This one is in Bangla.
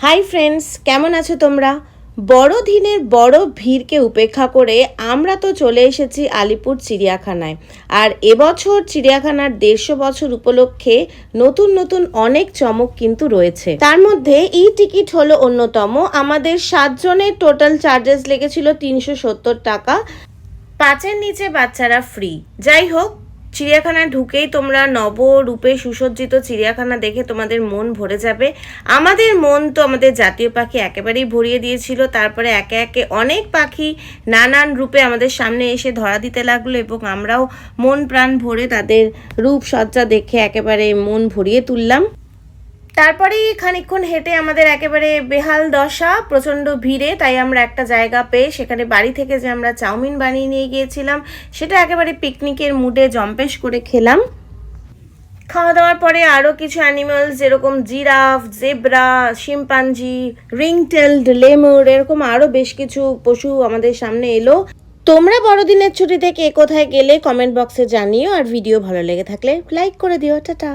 হাই ফ্রেন্ডস, কেমন আছো তোমরা? বড়দিনের বড় ভিড়কে উপেক্ষা করে আমরা তো চলে এসেছি আলিপুর চিড়িয়াখানায়। আর এবছর চিড়িয়াখানার 150 বছর উপলক্ষে নতুন নতুন অনেক চমক কিন্তু রয়েছে। তার মধ্যে ই টিকিট হলো অন্যতম। আমাদের 7 জনের টোটাল চার্জেস লেগেছিল 370 টাকা। 5-এর নিচে বাচ্চারা ফ্রি। যাই হোক, চিড়িয়াখানায় ঢুকেই তোমরা নবরূপে সুসজ্জিত চিড়িয়াখানা দেখে তোমাদের মন ভরে যাবে। আমাদের মন তো আমাদের জাতীয় পাখি একেবারেই ভরিয়ে দিয়েছিল। তারপরে একে একে অনেক পাখি নানান রূপে আমাদের সামনে এসে ধরা দিতে লাগলো এবং আমরাও মন প্রাণ ভরে তাদের রূপসজ্জা দেখে একেবারে মন ভরিয়ে তুললাম। তারপরেই খানিকক্ষণ হেঁটে আমাদের একেবারে বেহাল দশা, প্রচণ্ড ভিড়ে। তাই আমরা একটা জায়গা পেয়ে সেখানে বাড়ি থেকে যে আমরা চাউমিন বানিয়ে নিয়ে গিয়েছিলাম সেটা একেবারে পিকনিকের মুডে জম্পেশ করে খেলাম। খাওয়া দাওয়ার পরে আরও কিছু অ্যানিমালস যেরকম জিরাফ, জেব্রা, শিম্পাঞ্জি, রিংটেলড লেমুর, এরকম আরও বেশ কিছু পশু আমাদের সামনে এলো। তোমরা বড়দিনের ছুটি থেকে কোথায় গেলে কমেন্ট বক্সে জানিও, আর ভিডিও ভালো লেগে থাকলে লাইক করে দিও। টাটা।